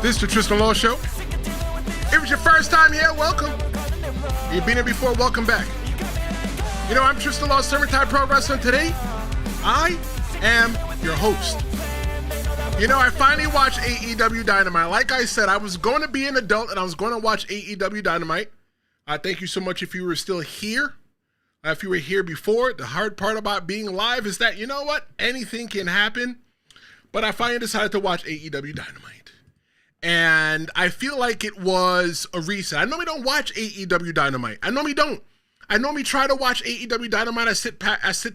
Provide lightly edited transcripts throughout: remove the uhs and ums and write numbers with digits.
This is the Tristan Law Show. If it's your first time here, welcome. If you've been here before, welcome back. You know, I'm Tristan Law, Summertime Pro Wrestling. Today, I am your host. You know, I finally watched AEW Dynamite. Like I said, I was going to be an adult and I was going to watch AEW Dynamite. Thank you so much if you were still here. If you were here before, the hard part about being live is that, you know what? Anything can happen. But I finally decided to watch AEW Dynamite. And I feel like it was a reset. I normally don't watch AEW Dynamite. I normally don't. I normally try to watch AEW Dynamite. I sit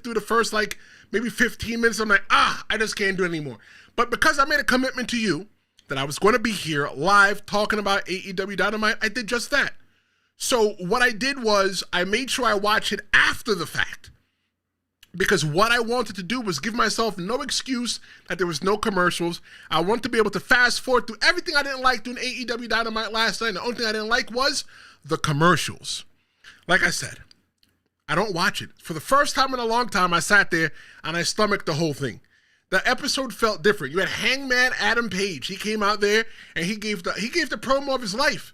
through the first, like, maybe 15 minutes. I'm like, I just can't do it anymore. But because I made a commitment to you that I was going to be here live talking about AEW Dynamite, I did just that. So what I did was I made sure I watched it after the fact. Because what I wanted to do was give myself no excuse that there was no commercials. I wanted to be able to fast forward through everything I didn't like doing AEW Dynamite last night. And the only thing I didn't like was the commercials. Like I said, I don't watch it. For the first time in a long time, I sat there and I stomached the whole thing. The episode felt different. You had Hangman Adam Page. He came out there and he gave the promo of his life.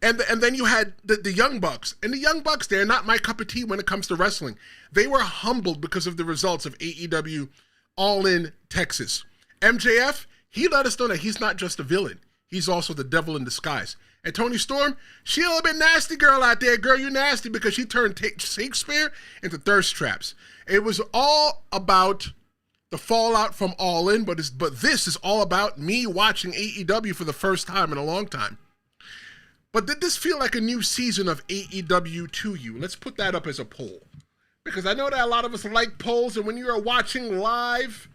And then you had the Young Bucks. And the Young Bucks, they're not my cup of tea when it comes to wrestling. They were humbled because of the results of AEW All In Texas. MJF, he let us know that he's not just a villain. He's also the devil in disguise. And Toni Storm, she a little bit nasty girl out there. Girl, you nasty because she turned Shakespeare into thirst traps. It was all about the fallout from All In, but this is all about me watching AEW for the first time in a long time. But did this feel like a new season of AEW to you? Let's put that up as a poll. Because I know that a lot of us like polls, and when you are watching live,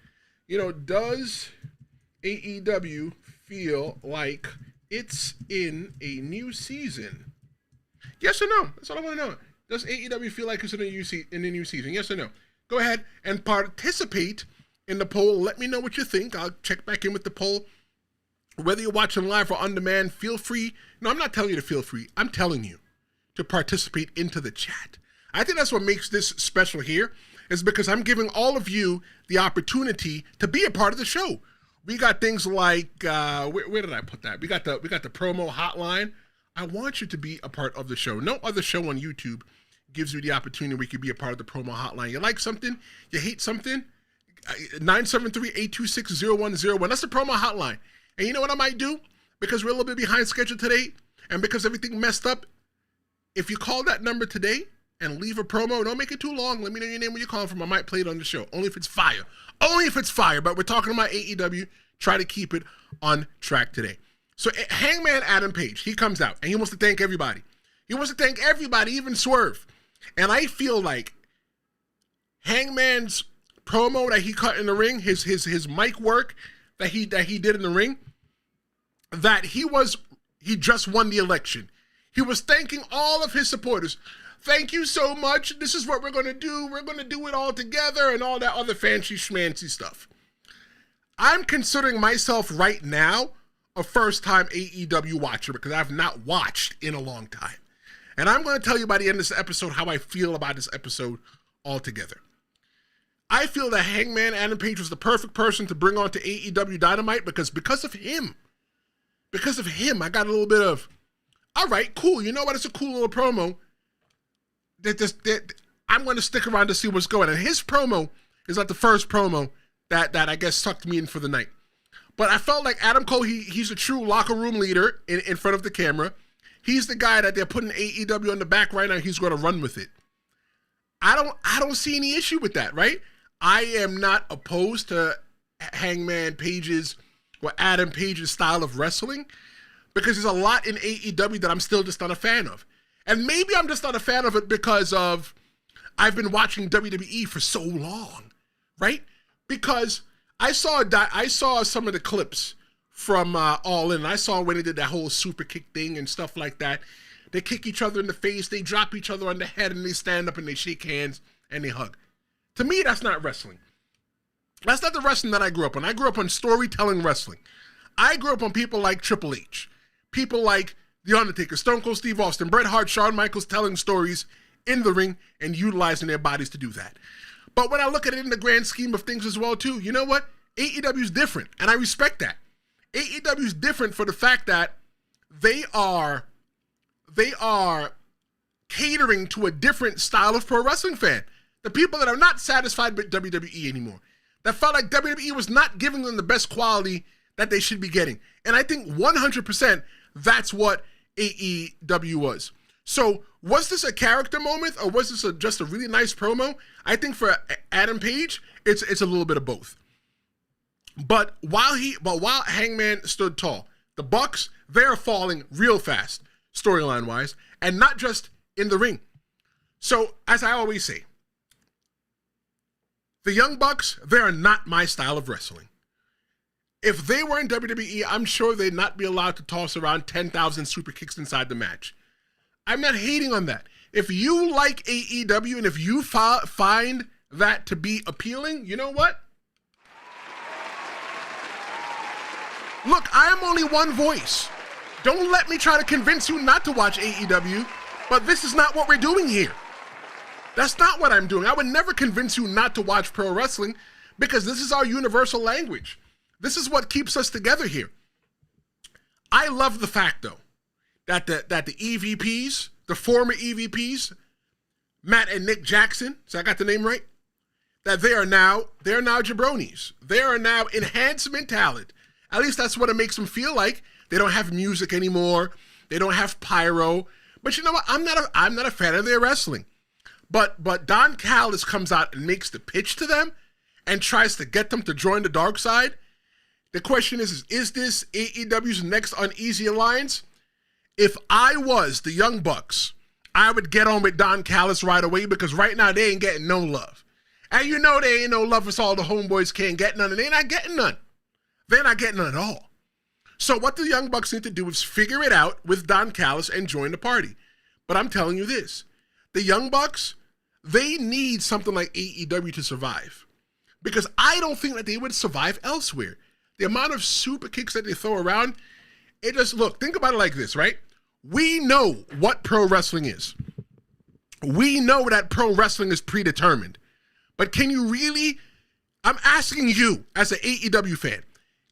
you know, does AEW feel like it's in a new season? Yes or no? That's all I want to know. Does AEW feel like it's in a new season? Yes or no? Go ahead and participate in the poll. Let me know what you think. I'll check back in with the poll. Whether you're watching live or on demand, feel free. No, I'm not telling you to feel free. I'm telling you to participate into the chat. I think that's what makes this special here, is because I'm giving all of you the opportunity to be a part of the show. We got things like, where did I put that? We got the promo hotline. I want you to be a part of the show. No other show on YouTube gives you the opportunity where you can be a part of the promo hotline. You like something? You hate something? 973-826-0101. That's the promo hotline. And you know what I might do? Because we're a little bit behind schedule today, and because everything messed up, if you call that number today and leave a promo, don't make it too long. Let me know your name, where you're calling from. I might play it on the show. Only if it's fire. Only if it's fire. But we're talking about AEW. Try to keep it on track today. So Hangman Adam Page, he comes out, and he wants to thank everybody. He wants to thank everybody, even Swerve. And I feel like Hangman's promo that he cut in the ring, his mic work that he did in the ring, that he just won the election. He was thanking all of his supporters. Thank you so much. This is what we're going to do. We're going to do it all together and all that other fancy schmancy stuff. I'm considering myself right now a first-time AEW watcher because I've not watched in a long time. And I'm going to tell you by the end of this episode how I feel about this episode altogether. I feel that Hangman Adam Page was the perfect person to bring on to AEW Dynamite because of him, I got a little bit of, all right, cool. You know what? It's a cool little promo that I'm going to stick around to see what's going on. And his promo is like the first promo that I guess sucked me in for the night. But I felt like Adam Cole, he's a true locker room leader in front of the camera. He's the guy that they're putting AEW on the back right now. He's going to run with it. I don't see any issue with that, right? I am not opposed to Hangman Page's or Adam Page's style of wrestling because there's a lot in AEW that I'm still just not a fan of. And maybe I'm just not a fan of it because of I've been watching WWE for so long, right? Because I saw some of the clips from All In. I saw when they did that whole super kick thing and stuff like that. They kick each other in the face, they drop each other on the head, and they stand up and they shake hands and they hug. To me, that's not wrestling. That's not the wrestling that I grew up on. I grew up on storytelling wrestling. I grew up on people like Triple H, people like The Undertaker, Stone Cold Steve Austin, Bret Hart, Shawn Michaels telling stories in the ring and utilizing their bodies to do that. But when I look at it in the grand scheme of things as well, too, you know what? AEW is different, and I respect that. AEW is different for the fact that they are catering to a different style of pro wrestling fan. The people that are not satisfied with WWE anymore, that felt like WWE was not giving them the best quality that they should be getting. And I think 100% that's what AEW was. So was this a character moment, or was this just a really nice promo? I think for Adam Page, it's a little bit of both. But while Hangman stood tall, the Bucks, they're falling real fast, storyline-wise, and not just in the ring. So, as I always say, the Young Bucks, they are not my style of wrestling. If they were in WWE, I'm sure they'd not be allowed to toss around 10,000 super kicks inside the match. I'm not hating on that. If you like AEW and if you find that to be appealing, you know what? Look, I am only one voice. Don't let me try to convince you not to watch AEW, but this is not what we're doing here. That's not what I'm doing. I would never convince you not to watch pro wrestling because this is our universal language. This is what keeps us together here. I love the fact, though, that the EVPs, the former EVPs, Matt and Nick Jackson, so I got the name right, that they're now jabronis. They are now enhancement talent. At least that's what it makes them feel like. They don't have music anymore. They don't have pyro. But you know what? I'm not a fan of their wrestling. But Don Callis comes out and makes the pitch to them and tries to get them to join the dark side. The question is this AEW's next uneasy alliance? If I was the Young Bucks, I would get on with Don Callis right away because right now they ain't getting no love. And you know they ain't no love if all the homeboys can't get none, and they're not getting none. They're not getting none at all. So what the Young Bucks need to do is figure it out with Don Callis and join the party. But I'm telling you this, the Young Bucks, they need something like AEW to survive. Because I don't think that they would survive elsewhere. The amount of super kicks that they throw around, it just, look, think about it like this, right? We know what pro wrestling is. We know that pro wrestling is predetermined. But can you really, I'm asking you as an AEW fan,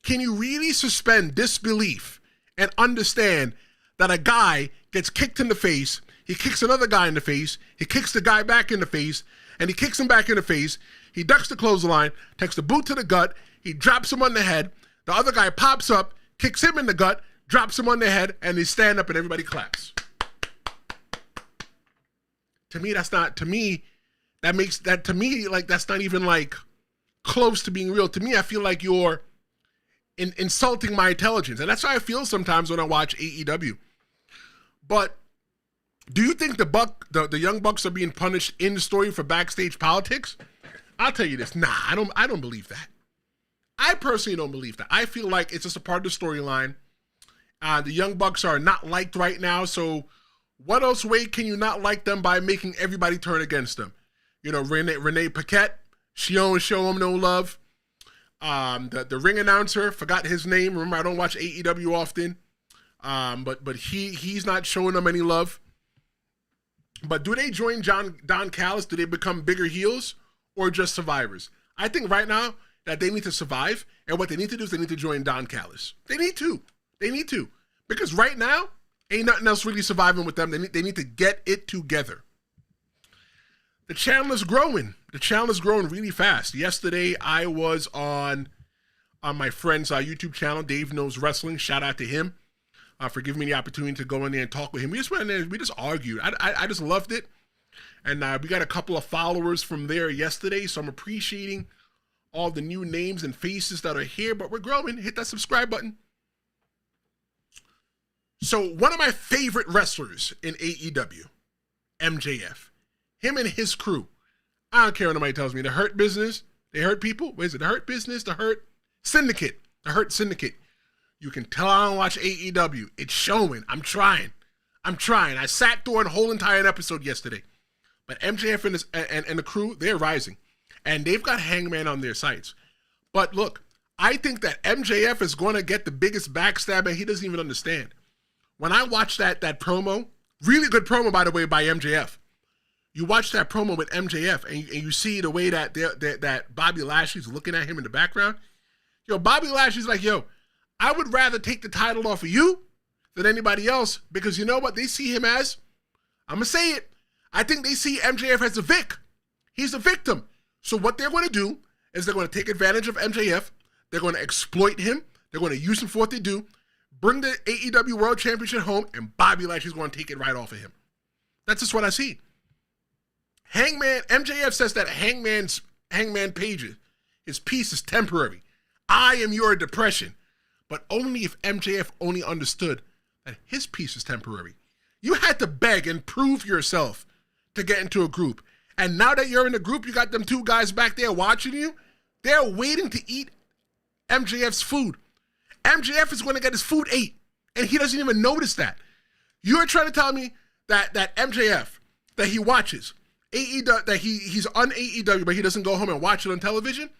can you really suspend disbelief and understand that a guy gets kicked in the face, he kicks another guy in the face, he kicks the guy back in the face, and he kicks him back in the face, he ducks the clothesline, takes the boot to the gut, he drops him on the head, the other guy pops up, kicks him in the gut, drops him on the head, and they stand up and everybody claps. To me, that's not even like close to being real. To me, I feel like you're insulting my intelligence. And that's how I feel sometimes when I watch AEW. But do you think the Young Bucks are being punished in the story for backstage politics? I'll tell you this. Nah, I don't believe that. I personally don't believe that. I feel like it's just a part of the storyline. The Young Bucks are not liked right now, so what else way can you not like them by making everybody turn against them? You know, Renee Paquette, she don't show him no love. The ring announcer, forgot his name. Remember, I don't watch AEW often. But he's not showing them any love. But do they join Don Callis? Do they become bigger heels or just survivors? I think right now that they need to survive, and what they need to do is they need to join Don Callis. They need to. Because right now, ain't nothing else really surviving with them. They need to get it together. The channel is growing. The channel is growing really fast. Yesterday, I was on my friend's YouTube channel, Dave Knows Wrestling. Shout out to him for giving me the opportunity to go in there and talk with him. We just went in there and we just argued. I just loved it. And we got a couple of followers from there yesterday, so I'm appreciating all the new names and faces that are here, but we're growing. Hit that subscribe button. So one of my favorite wrestlers in AEW, MJF, him and his crew, I don't care what nobody tells me, the Hurt Business, they hurt people, what is it, the Hurt Business, the Hurt Syndicate, the Hurt Syndicate. You can tell I don't watch AEW. It's showing. I'm trying. I sat through a whole entire episode yesterday. But MJF and the crew, they're rising. And they've got Hangman on their sites. But look, I think that MJF is going to get the biggest backstab, and he doesn't even understand. When I watched that promo, really good promo, by the way, by MJF. You watch that promo with MJF, and you see the way that Bobby Lashley's looking at him in the background. Bobby Lashley's like, I would rather take the title off of you than anybody else, because you know what? They see him as, I'm going to say it, I think they see MJF as a Vic. He's a victim. So what they're going to do is they're going to take advantage of MJF. They're going to exploit him. They're going to use him for what they do, bring the AEW World Championship home, and Bobby Lashley's going to take it right off of him. That's just what I see. MJF says that Hangman Page, his piece is temporary. I am your depression. But only if MJF only understood that his piece is temporary. You had to beg and prove yourself to get into a group. And now that you're in a group, you got them two guys back there watching you. They're waiting to eat MJF's food. MJF is going to get his food ate, and he doesn't even notice that. You're trying to tell me that MJF, that he watches, AEW, that he's on AEW, but he doesn't go home and watch it on television?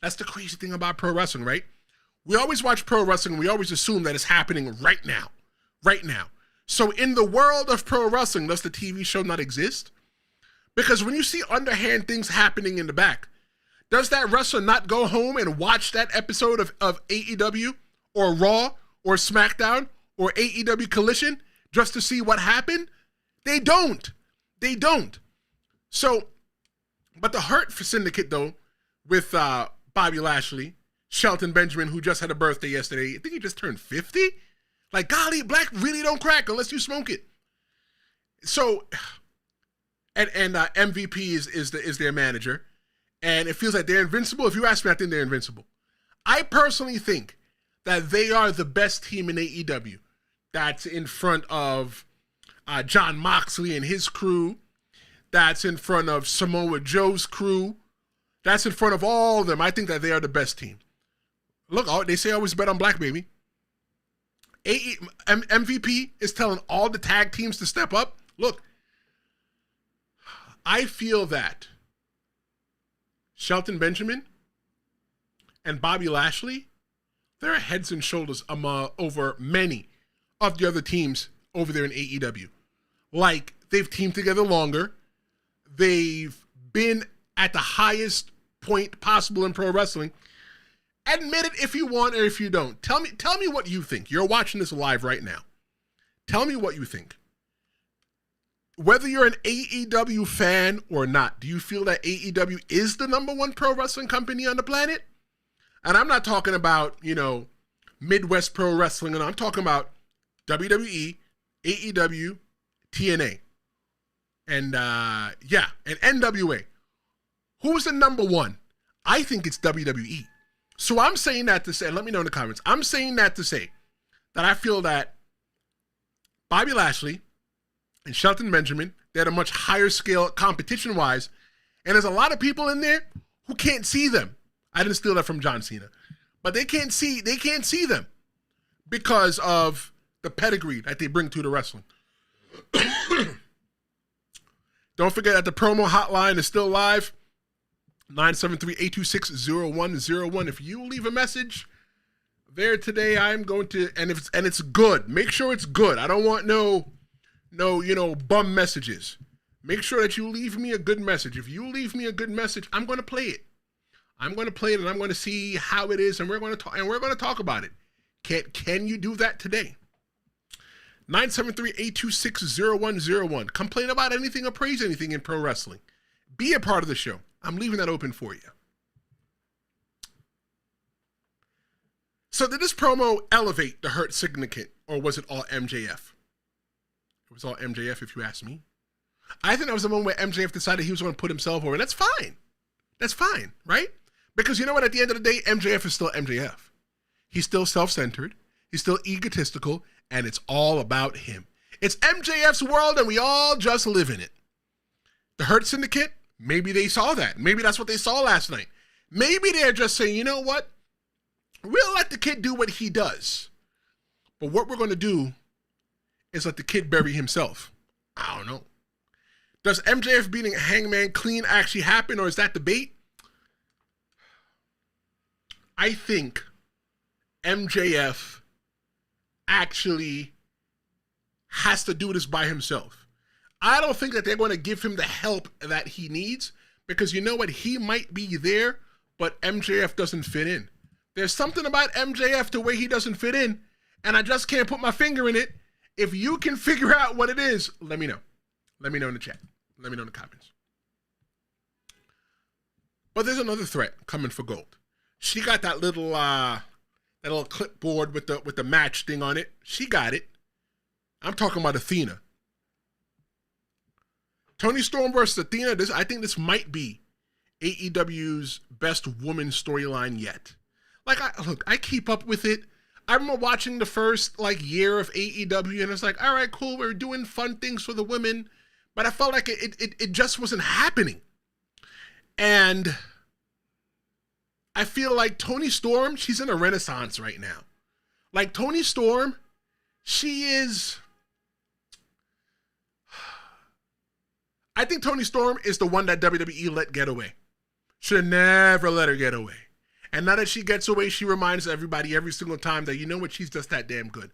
That's the crazy thing about pro wrestling, right? We always watch pro wrestling, and we always assume that it's happening right now. Right now. So in the world of pro wrestling, does the TV show not exist? Because when you see underhand things happening in the back, does that wrestler not go home and watch that episode of AEW or Raw or SmackDown or AEW Collision just to see what happened? They don't. They don't. So, but the hurt for Syndicate, though, with Bobby Lashley, Shelton Benjamin, who just had a birthday yesterday, I think he just turned 50. Like, golly, black really don't crack unless you smoke it. So, and MVP is their manager, and it feels like they're invincible. If you ask me, I think they're invincible. I personally think that they are the best team in AEW. That's in front of Jon Moxley and his crew. That's in front of Samoa Joe's crew. That's in front of all of them. I think that they are the best team. Look, they say always bet on black, baby. MVP is telling all the tag teams to step up. Look, I feel that Shelton Benjamin and Bobby Lashley, they're heads and shoulders over many of the other teams over there in AEW. Like, they've teamed together longer. They've been at the highest point possible in pro wrestling. Admit it if you want or if you don't. Tell me what you think. You're watching this live right now. Tell me what you think. Whether you're an AEW fan or not, do you feel that AEW is the number one pro wrestling company on the planet? And I'm not talking about, Midwest pro wrestling, and I'm talking about WWE, AEW, TNA, and and NWA. Who's the number one? I think it's WWE. So I'm saying that to say, and let me know in the comments, I'm saying that to say that I feel that Bobby Lashley and Shelton Benjamin, they're at a much higher scale competition-wise, and there's a lot of people in there who can't see them. I didn't steal that from John Cena. But they can't see them because of the pedigree that they bring to the wrestling. Don't forget that the promo hotline is still live. 973-826-0101. If you leave a message there today, I'm going to, and it's good. Make sure it's good. I don't want no bum messages. Make sure that you leave me a good message. If you leave me a good message, I'm going to play it. I'm going to play it, and I'm going to see how it is, and we're going to talk about it. Can you do that today? 973-826-0101. Complain about anything or praise anything in pro wrestling. Be a part of the show. I'm leaving that open for you. So did this promo elevate the Hurt Syndicate, or was it all MJF? It was all MJF, if you ask me. I think that was the moment where MJF decided he was going to put himself over. That's fine. That's fine, right? Because you know what? At the end of the day, MJF is still MJF. He's still self-centered. He's still egotistical, and it's all about him. It's MJF's world, and we all just live in it. The Hurt Syndicate, maybe they saw that. Maybe that's what they saw last night. Maybe they're just saying, you know what? We'll let the kid do what he does. But what we're going to do is let the kid bury himself. I don't know. Does MJF beating Hangman clean actually happen, or is that debate? I think MJF actually has to do this by himself. I don't think that they're going to give him the help that he needs, because you know what? He might be there, but MJF doesn't fit in. There's something about MJF the way he doesn't fit in, and I just can't put my finger in it. If you can figure out what it is, let me know. Let me know in the chat. Let me know in the comments. But there's another threat coming for gold. She got that little clipboard with the match thing on it. She got it. I'm talking about Athena. Toni Storm versus Athena. I think this might be AEW's best woman storyline yet. Like, I keep up with it. I remember watching the first year of AEW, and it's like, all right, cool, we're doing fun things for the women, but I felt like it just wasn't happening. And I feel like Toni Storm, she's in a renaissance right now. Like, Toni Storm, I think Toni Storm is the one that WWE let get away. Should have never let her get away. And now that she gets away, she reminds everybody every single time that, you know what, she's just that damn good.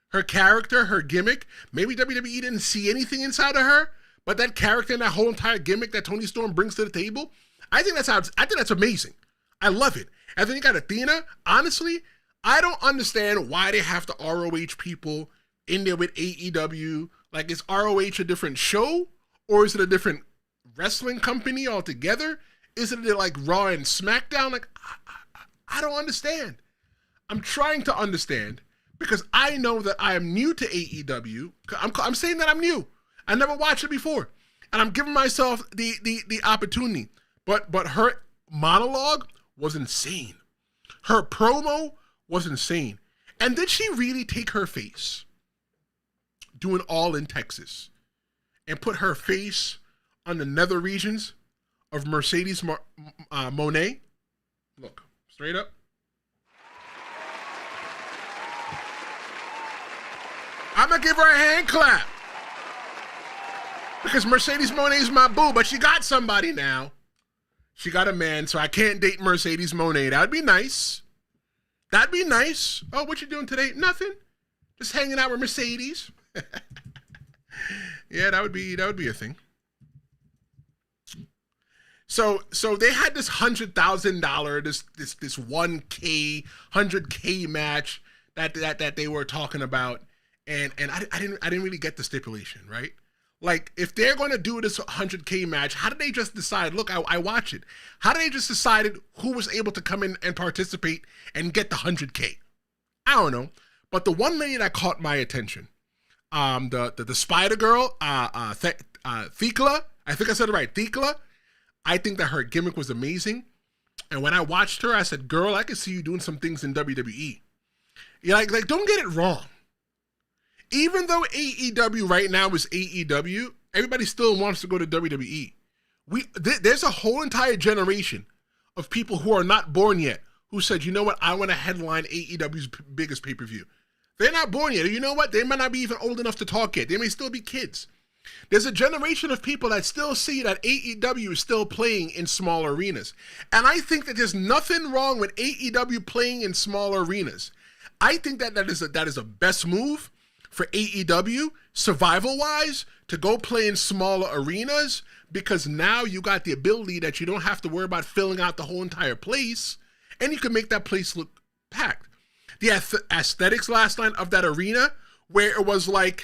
Her character, her gimmick, maybe WWE didn't see anything inside of her, but that character and that whole entire gimmick that Toni Storm brings to the table, I think that's amazing. I love it. And then you got Athena. Honestly, I don't understand why they have the ROH people in there with AEW. Like, is ROH a different show? Or is it a different wrestling company altogether? Isn't it like Raw and SmackDown? Like, I don't understand. I'm trying to understand because I know that I am new to AEW. I'm saying that I'm new. I never watched it before. And I'm giving myself the opportunity. But her monologue was insane. Her promo was insane. And did she really take her face, doing All in Texas, and put her face on the nether regions of Mercedes Moné? Look, straight up. I'm going to give her a hand clap. Because Mercedes Moné is my boo, but she got somebody now. She got a man, so I can't date Mercedes Moné. That'd be nice. That'd be nice. Oh, what you doing today? Nothing. Just hanging out with Mercedes. Yeah, that would be a thing. So they had this $100,000, this 1K, 100K match that they were talking about, and I didn't really get the stipulation, right? Like, if they're going to do this 100K match, how did they just decide, look, I watch it. How did they just decide who was able to come in and participate and get the 100K? I don't know. But the one lady that caught my attention, the Spider Girl, Thekla, I think I said it right, Thekla, I think that her gimmick was amazing. And when I watched her, I said, girl, I can see you doing some things in WWE. Yeah, like don't get it wrong. Even though AEW right now is AEW, everybody still wants to go to WWE. There's a whole entire generation of people who are not born yet who said, you know what, I want to headline AEW's biggest pay-per-view. They're not born yet. You know what? They might not be even old enough to talk yet. They may still be kids. There's a generation of people that still see that AEW is still playing in small arenas. And I think that there's nothing wrong with AEW playing in small arenas. I think that is a best move for AEW, survival-wise, to go play in smaller arenas, because now you got the ability that you don't have to worry about filling out the whole entire place, and you can make that place look packed. The aesthetics last night of that arena, where it was like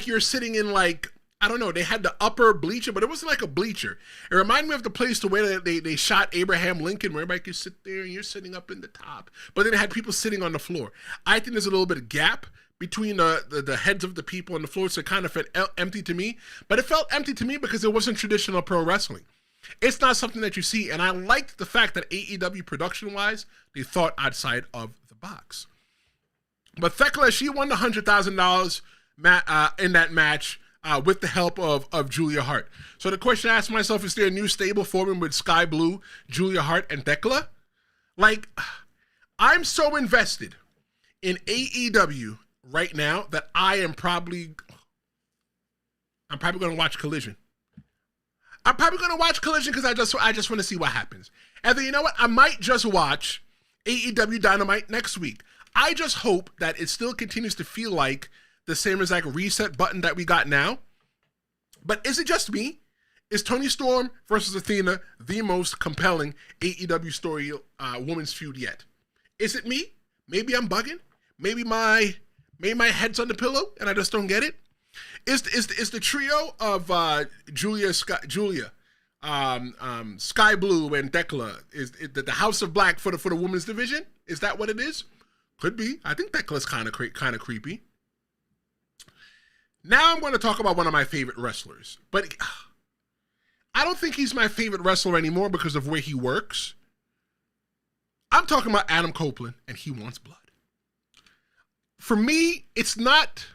you're sitting in, like, I don't know, they had the upper bleacher, but it wasn't like a bleacher. It reminded me of the place to where they shot Abraham Lincoln, where everybody could sit there and you're sitting up in the top. But then it had people sitting on the floor. I think there's a little bit of gap between the heads of the people on the floor, so it kind of felt empty to me. But it felt empty to me because it wasn't traditional pro wrestling. It's not something that you see, and I liked the fact that AEW production-wise, they thought outside of the box. But Thekla, she won the $100,000 in that match with the help of Julia Hart. So the question I asked myself, is there a new stable forming with Sky Blue, Julia Hart, and Thekla? Like, I'm so invested in AEW right now that I'm probably going to watch Collision. I'm probably going to watch Collision because I just want to see what happens. And then, you know what? I might just watch AEW Dynamite next week. I just hope that it still continues to feel like the same as like reset button that we got now. But is it just me? Is Toni Storm versus Athena the most compelling AEW story women's feud yet? Is it me? Maybe I'm bugging. Maybe my head's on the pillow and I just don't get it. Is the trio of Julia, Sky Blue, and Decla is the House of Black for the women's division? Is that what it is? Could be. I think Decla's kind of creepy. Now I'm going to talk about one of my favorite wrestlers, but I don't think he's my favorite wrestler anymore because of where he works. I'm talking about Adam Copeland, and he wants blood. For me, it's not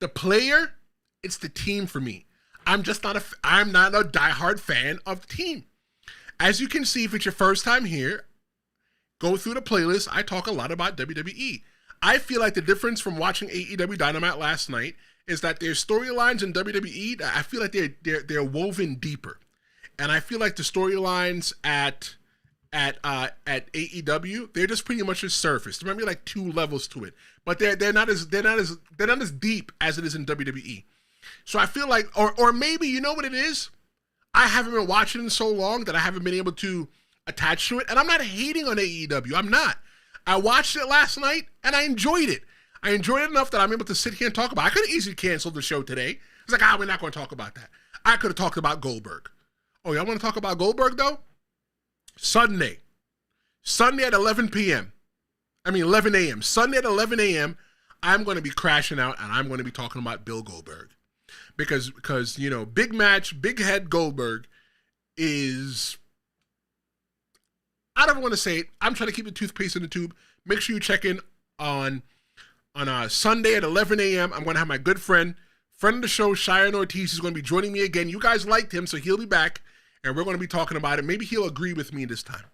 the player, it's the team for me. I'm not a diehard fan of the team. As you can see, if it's your first time here, go through the playlist. I talk a lot about WWE. I feel like the difference from watching AEW Dynamite last night is that their storylines in WWE, I feel like they're woven deeper. And I feel like the storylines at AEW, they're just pretty much just surface. There might be like 2 levels to it, but they're not as deep as it is in WWE. So I feel like, or maybe, you know what it is? I haven't been watching in so long that I haven't been able to attach to it. And I'm not hating on AEW. I'm not. I watched it last night and I enjoyed it. I enjoyed it enough that I'm able to sit here and talk about it. I could have easily canceled the show today. It's like, we're not going to talk about that. I could have talked about Goldberg. Oh, y'all want to talk about Goldberg though? Sunday at 11 a.m. Sunday at 11 a.m., I'm going to be crashing out and I'm going to be talking about Bill Goldberg. Because you know, big match, big head Goldberg is, I don't want to say it. I'm trying to keep the toothpaste in the tube. Make sure you check in on Sunday at 11 a.m. I'm going to have my good friend of the show, Cheyenne Ortiz, is going to be joining me again. You guys liked him, so he'll be back, and we're going to be talking about it. Maybe he'll agree with me this time.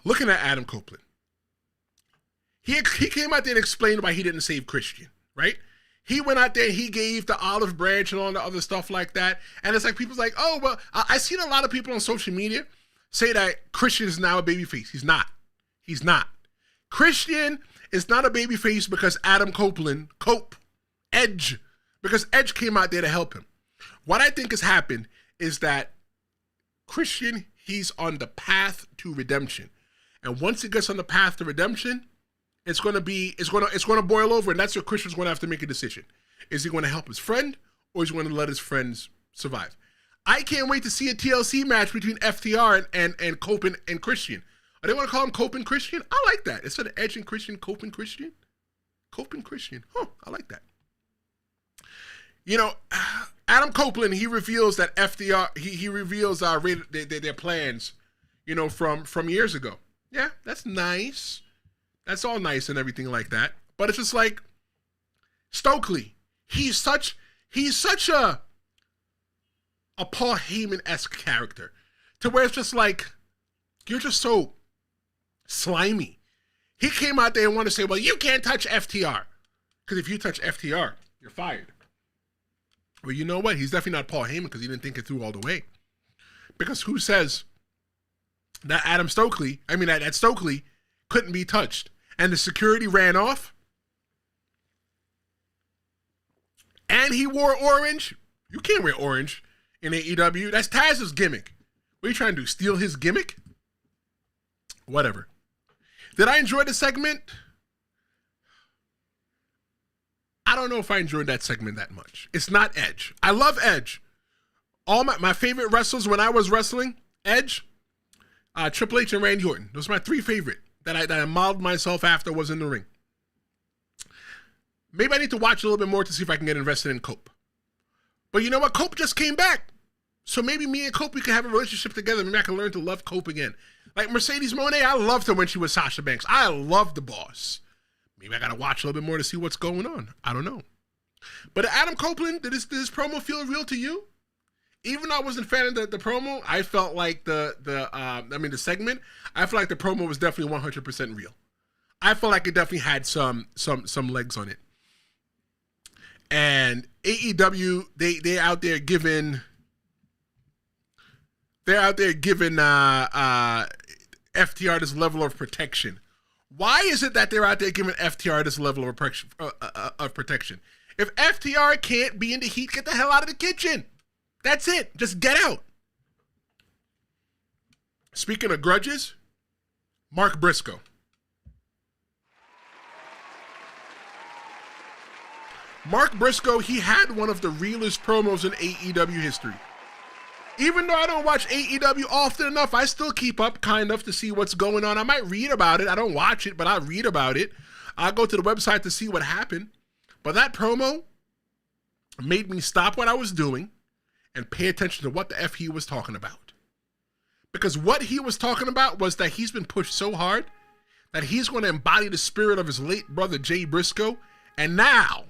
Looking at Adam Copeland. He came out there and explained why he didn't save Christian, right? He went out there and he gave the olive branch and all the other stuff like that. And it's like, people's like, oh, well, I've seen a lot of people on social media say that Christian is now a babyface. He's not. Christian is not a babyface because Adam Copeland, Edge, because Edge came out there to help him. What I think has happened is that Christian, he's on the path to redemption. And once he gets on the path to redemption, it's going to boil over, and that's where Christian's going to have to make a decision. Is he going to help his friend, or is he going to let his friends survive? I can't wait to see a TLC match between FTR and Cope and Christian. Are they want to call him Cope and Christian? I like that. Instead of Edge and Christian, Cope and Christian? Cope and Christian. Huh, I like that. You know, Adam Copeland, he reveals that FTR, he reveals their plans, you know, from years ago. Yeah, that's nice. That's all nice and everything like that. But it's just like, Stokely, he's such a Paul Heyman-esque character, to where it's just like, you're just so slimy. He came out there and wanted to say, well, you can't touch FTR. Because if you touch FTR, you're fired. Well, you know what? He's definitely not Paul Heyman because he didn't think it through all the way. Because who says that that Stokely couldn't be touched? And the security ran off. And he wore orange. You can't wear orange in AEW. That's Taz's gimmick. What are you trying to do? Steal his gimmick? Whatever. Did I enjoy the segment? I don't know if I enjoyed that segment that much. It's not Edge. I love Edge. All my favorite wrestlers when I was wrestling, Edge, Triple H, and Randy Orton. Those are my 3 favorite that I modeled myself after was in the ring. Maybe I need to watch a little bit more to see if I can get invested in Cope. But you know what? Cope just came back. So maybe me and Cope, we can have a relationship together. Maybe I can learn to love Cope again. Like Mercedes Moné, I loved her when she was Sasha Banks. I love the boss. Maybe I got to watch a little bit more to see what's going on. I don't know. But Adam Copeland, did this promo feel real to you? Even though I wasn't a fan of the promo, I felt like the segment, I felt like the promo was definitely 100% real. I felt like it definitely had some legs on it. And AEW, they're out there giving FTR this level of protection. Why is it that they're out there giving FTR this level of protection? If FTR can't be in the heat, get the hell out of the kitchen. That's it. Just get out. Speaking of grudges, Mark Briscoe. Mark Briscoe, he had one of the realest promos in AEW history. Even though I don't watch AEW often enough, I still keep up kind of to see what's going on. I might read about it. I don't watch it, but I read about it. I go to the website to see what happened. But that promo made me stop what I was doing and pay attention to what the F he was talking about. Because what he was talking about was that he's been pushed so hard that he's going to embody the spirit of his late brother, Jay Briscoe. And now,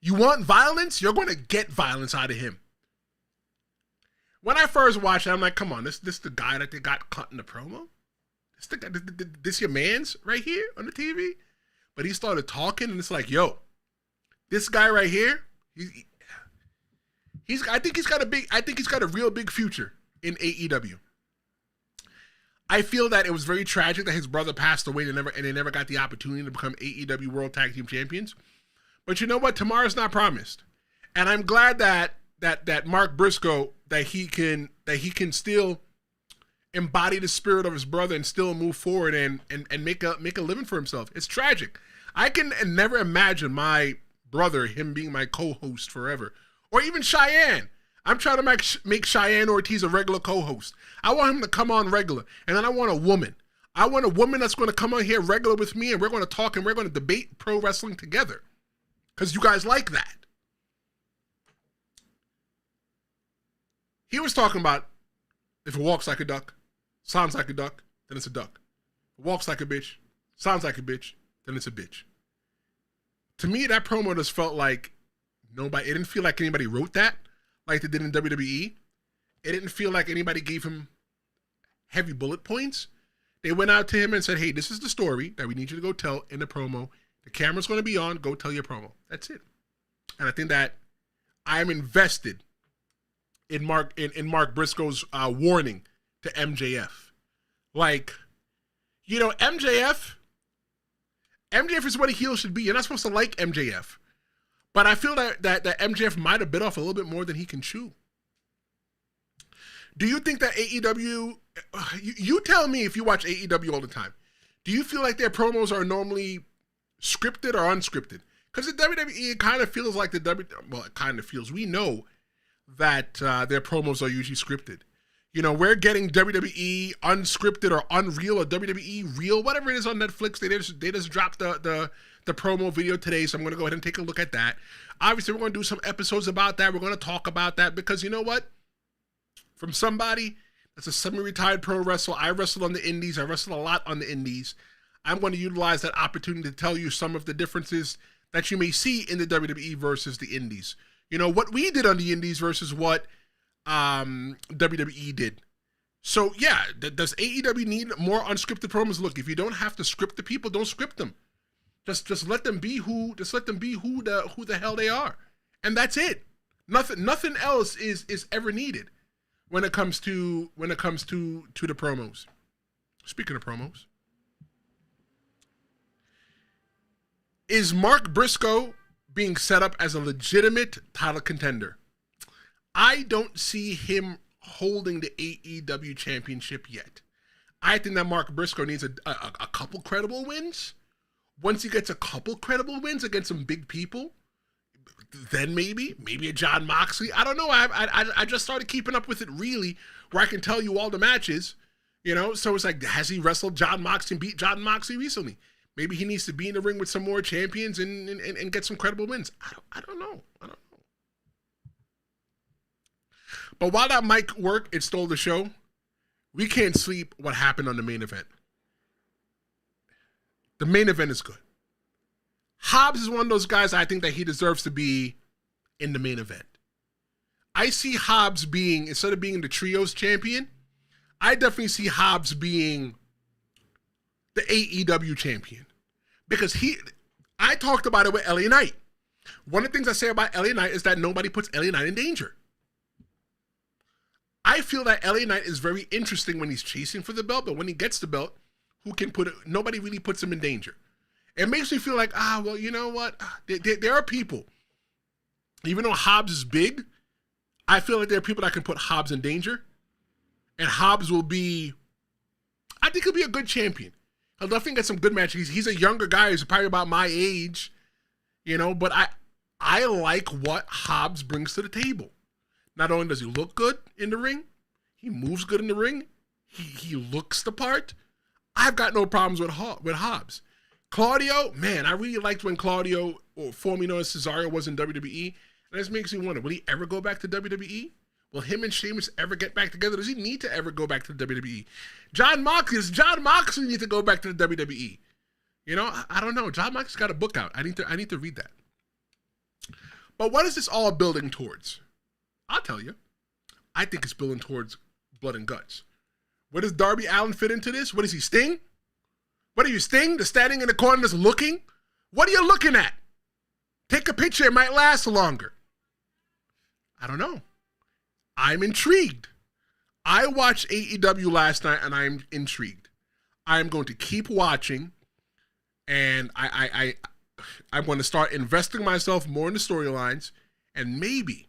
you want violence? You're going to get violence out of him. When I first watched it, I'm like, come on, this the guy that they got cut in the promo? This your man's right here on the TV? But he started talking, and it's like, yo, this guy right here, I think he's got a real big future in AEW. I feel that it was very tragic that his brother passed away and they never got the opportunity to become AEW World Tag Team Champions. But you know what? Tomorrow's not promised. And I'm glad that Mark Briscoe, that he can still embody the spirit of his brother and still move forward and make a living for himself. It's tragic. I can never imagine my brother, him being my co-host forever. Or even Cheyenne. I'm trying to make Cheyenne Ortiz a regular co-host. I want him to come on regular. And then I want a woman. I want a woman that's going to come on here regular with me, and we're going to talk and we're going to debate pro wrestling together. Because you guys like that. He was talking about if it walks like a duck, sounds like a duck, then it's a duck. If it walks like a bitch, sounds like a bitch, then it's a bitch. To me, that promo just felt like it didn't feel like anybody wrote that like they did in WWE. It didn't feel like anybody gave him heavy bullet points. They went out to him and said, hey, this is the story that we need you to go tell in the promo. The camera's going to be on. Go tell your promo. That's it. And I think that I'm invested in Mark Briscoe's warning to MJF. Like, you know, MJF is what a heel should be. You're not supposed to like MJF. But I feel that MJF might have bit off a little bit more than he can chew. Do you think that AEW, you tell me if you watch AEW all the time, do you feel like their promos are normally scripted or unscripted? Because the WWE, it kind of feels like we know that their promos are usually scripted. You know, we're getting WWE unscripted or Unreal or WWE Real, whatever it is on Netflix. They just dropped the promo video today, so I'm going to go ahead and take a look at that. Obviously, we're going to do some episodes about that. We're going to talk about that because you know what? From somebody that's a semi-retired pro wrestler, I wrestled on the indies. I wrestled a lot on the indies. I'm going to utilize that opportunity to tell you some of the differences that you may see in the WWE versus the indies. You know, what we did on the indies versus what WWE did. So, yeah, does AEW need more unscripted promos? Look, if you don't have to script the people, don't script them. Just let them be who the hell they are. And that's it. Nothing else is ever needed when it comes to the promos. Speaking of promos, is Mark Briscoe being set up as a legitimate title contender? I don't see him holding the AEW championship yet. I think that Mark Briscoe needs a couple credible wins. Once he gets a couple credible wins against some big people, then maybe a Jon Moxley. I don't know. I just started keeping up with it really, where I can tell you all the matches, you know. So it's like, has he wrestled Jon Moxley and beat Jon Moxley recently? Maybe he needs to be in the ring with some more champions and get some credible wins. I don't know. But while that might work, it stole the show. We can't sleep what happened on the main event. The main event is good. Hobbs is one of those guys I think that he deserves to be in the main event. I see Hobbs being, instead of being the trios champion, I definitely see Hobbs being the AEW champion. Because I talked about it with LA Knight. One of the things I say about LA Knight is that nobody puts LA Knight in danger. I feel that LA Knight is very interesting when he's chasing for the belt, but when he gets the belt, nobody really puts him in danger. It makes me feel like, well, you know what? There are people Even though Hobbs is big, I feel like there are people that can put Hobbs in danger. And Hobbs will be, I think he'll be a good champion. He'll definitely get some good matches. He's a younger guy. He's probably about my age, you know, but I like what Hobbs brings to the table. Not only does he look good in the ring, he moves good in the ring. He looks the part. I've got no problems with Hobbs. Claudio, man, I really liked when Claudio, or formerly known as Cesaro, was in WWE. And this makes me wonder, will he ever go back to WWE? Will him and Sheamus ever get back together? Does he need to ever go back to the WWE? John Moxley need to go back to the WWE? You know, I don't know. John Moxley's got a book out. I need to read that. But what is this all building towards? I'll tell you. I think it's building towards blood and guts. Where does Darby Allin fit into this? What is he, Sting? What are you, Sting? The standing in the corner just looking? What are you looking at? Take a picture. It might last longer. I don't know. I'm intrigued. I watched AEW last night, and I'm intrigued. I'm going to keep watching, and I'm going to start investing myself more in the storylines, and maybe,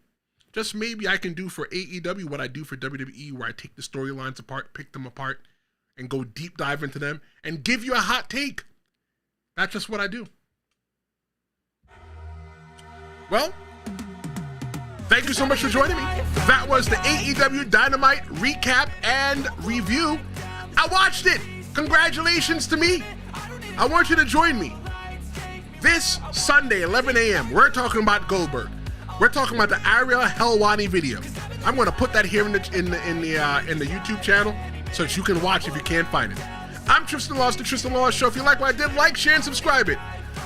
just maybe, I can do for AEW what I do for WWE, where I take the storylines apart, pick them apart, and go deep dive into them, and give you a hot take. That's just what I do. Well, thank you so much for joining me. That was the AEW Dynamite recap and review. I watched it. Congratulations to me. I want you to join me. This Sunday, 11 a.m., we're talking about Goldberg. We're talking about the Ariel Helwani video. I'm going to put that here in the YouTube channel so that you can watch if you can't find it. I'm Tristan Law, the Tristan Law Show. If you like what I did, like, share, and subscribe it.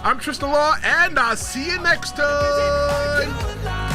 I'm Tristan Law, and I'll see you next time.